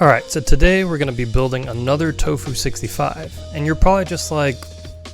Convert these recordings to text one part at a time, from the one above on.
Alright, so today we're going to be building another Tofu65, and you're probably just like,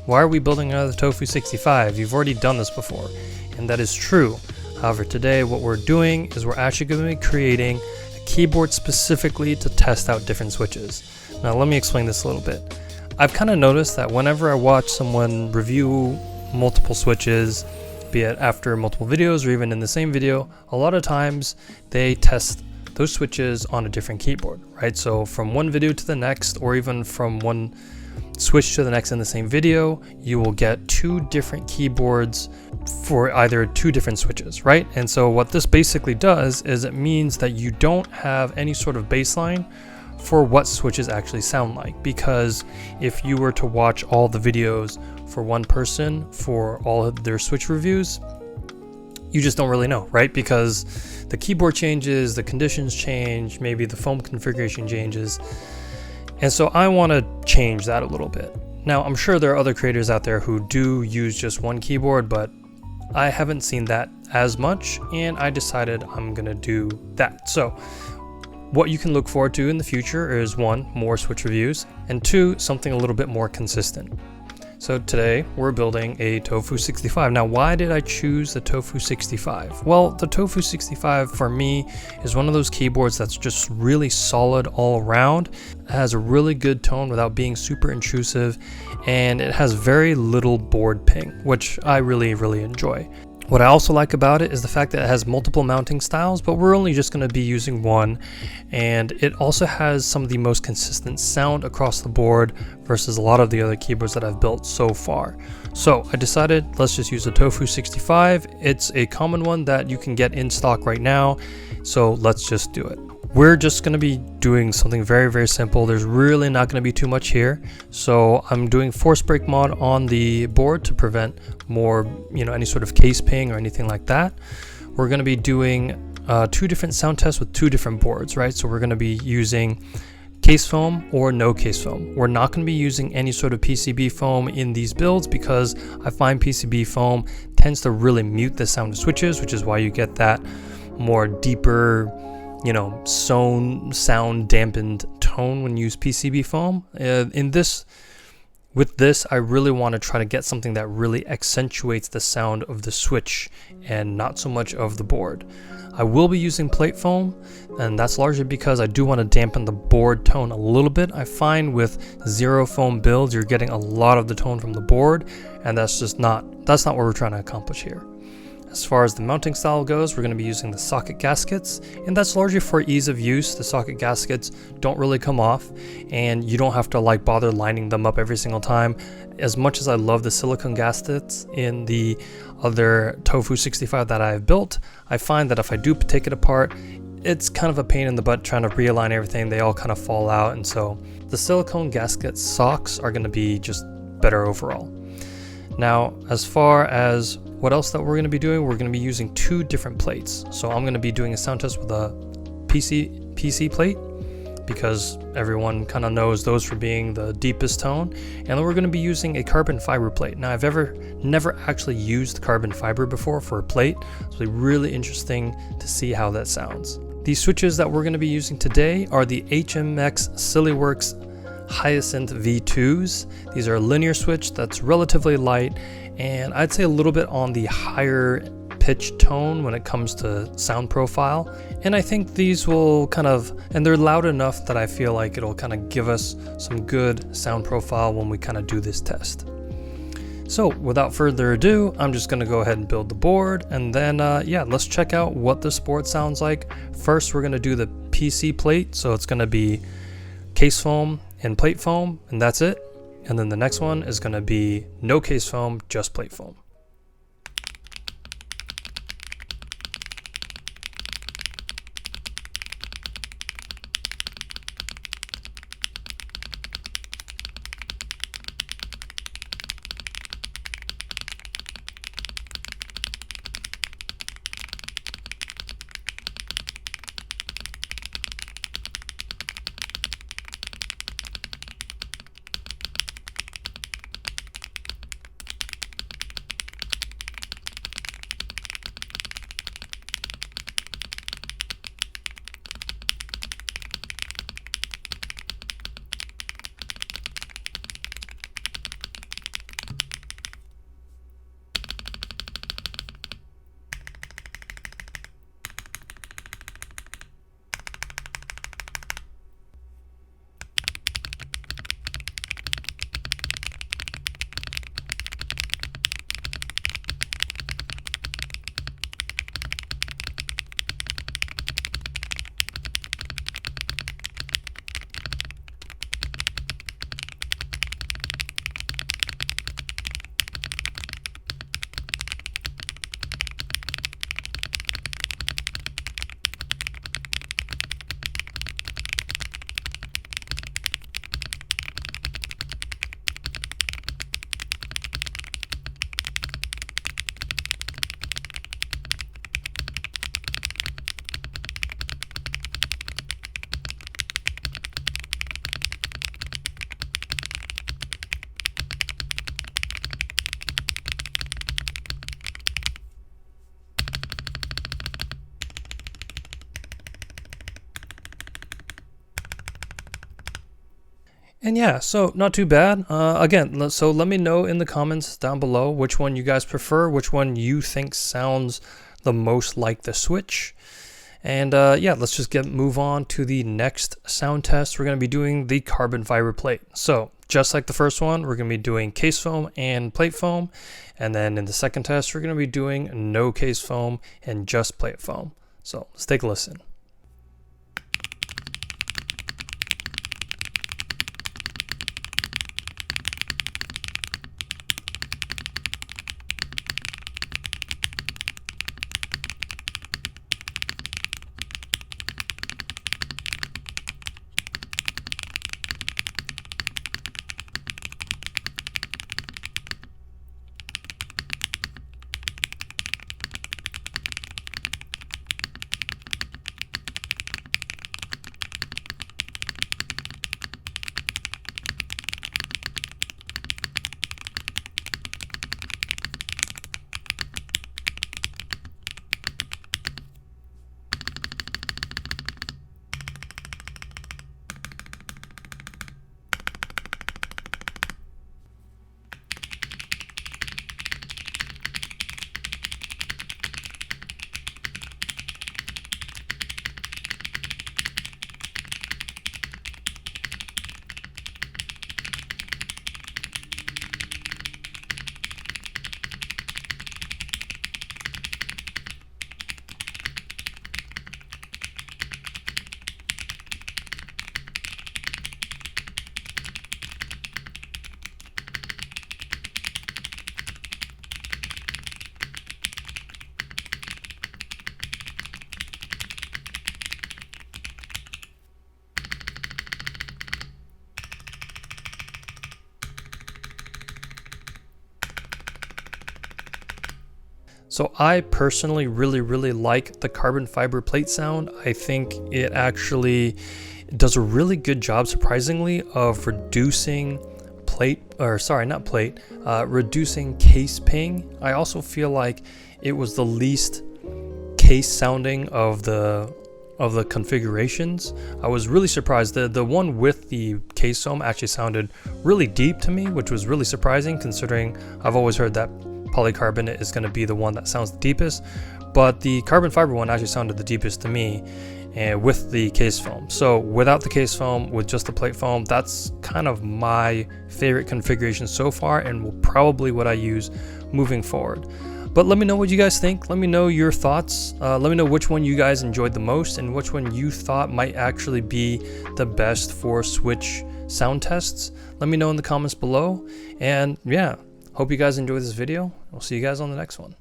why are we building another Tofu65? You've already done this before, and that is true. However, today what we're doing is we're actually going to be creating a keyboard specifically to test out different switches. Now let me explain this a little bit. I've kind of noticed that whenever I watch someone review multiple switches, be it after multiple videos or even in the same video, a lot of times they test those switches on a different keyboard, right? So from one video to the next, or even from one switch to the next in the same video, you will get two different keyboards for either two different switches, right? And so what this basically does is it means that you don't have any sort of baseline for what switches actually sound like, because if you were to watch all the videos for one person for all of their switch reviews, you just don't really know, right? Because the keyboard changes, the conditions change, maybe the foam configuration changes. And so I want to change that a little bit. Now, I'm sure there are other creators out there who do use just one keyboard, but I haven't seen that as much, and I decided I'm gonna do that. So what you can look forward to in the future is 1, more switch reviews, and 2, something a little bit more consistent. So today we're building a Tofu65. Now, why did I choose the Tofu65? Well, the Tofu65 for me is one of those keyboards that's just really solid all around. It has a really good tone without being super intrusive, and it has very little board ping, which I really enjoy. What I also like about it is the fact that it has multiple mounting styles, but we're only just going to be using one, and it also has some of the most consistent sound across the board versus a lot of the other keyboards that I've built so far. So I decided let's just use the Tofu65. It's a common one that you can get in stock right now, so let's just do it. We're just going to be doing something very simple. There's really not going to be too much here. So I'm doing force break mod on the board to prevent more, any sort of case ping or anything like that. We're going to be doing 2 different sound tests with 2 different boards, right? So we're going to be using case foam or no case foam. We're not going to be using any sort of PCB foam in these builds because I find PCB foam tends to really mute the sound of switches, which is why you get that more deeper, sound dampened tone when you use PCB foam. With this, I really want to try to get something that really accentuates the sound of the switch and not so much of the board. I will be using plate foam, and that's largely because I do want to dampen the board tone a little bit. I find with zero foam builds, you're getting a lot of the tone from the board, and that's not what we're trying to accomplish here. As far as the mounting style goes, we're going to be using the socket gaskets, and that's largely for ease of use. The socket gaskets don't really come off, and you don't have to bother lining them up every single time. As much as I love the silicone gaskets in the other Tofu65 that I've built, I find that if I do take it apart, it's kind of a pain in the butt trying to realign everything. They all kind of fall out, and so the silicone gasket socks are going to be just better overall. Now, as far as what else that we're going to be doing, we're going to be using 2 different plates. So I'm going to be doing a sound test with a PC plate, because everyone kind of knows those for being the deepest tone. And then we're going to be using a carbon fiber plate. Now, I've never actually used carbon fiber before for a plate, so it'll be really interesting to see how that sounds. These switches that we're going to be using today are the HMX Sillyworks Hyacinth V2s. These are a linear switch that's relatively light, and I'd say a little bit on the higher pitch tone when it comes to sound profile. And I think these will and they're loud enough that I feel like it'll kind of give us some good sound profile when we kind of do this test. So without further ado, I'm just going to go ahead and build the board, and then let's check out what this board sounds like. First, we're going to do the PC plate, so it's going to be case foam and plate foam, and that's it. And then the next one is going to be no case foam, just plate foam. And yeah, so not too bad. Again, so let me know in the comments down below which one you guys prefer, which one you think sounds the most like the Switch. And yeah, let's just move on to the next sound test. We're going to be doing the carbon fiber plate. So just like the first one, we're going to be doing case foam and plate foam. And then in the second test, we're going to be doing no case foam and just plate foam. So let's take a listen. So I personally really like the carbon fiber plate sound. I think it actually does a really good job, surprisingly, of reducing reducing case ping. I also feel like it was the least case sounding of the configurations. I was really surprised. The one with the case foam actually sounded really deep to me, which was really surprising considering I've always heard that polycarbonate is going to be the one that sounds the deepest, but the carbon fiber one actually sounded the deepest to me, and with the case foam. So without the case foam, with just the plate foam, that's kind of my favorite configuration so far, and will probably what I use moving forward. But let me know what you guys think. Let me know your thoughts. Let me know which one you guys enjoyed the most and which one you thought might actually be the best for Switch sound tests. Let me know in the comments below. And yeah, hope you guys enjoyed this video. We'll see you guys on the next one.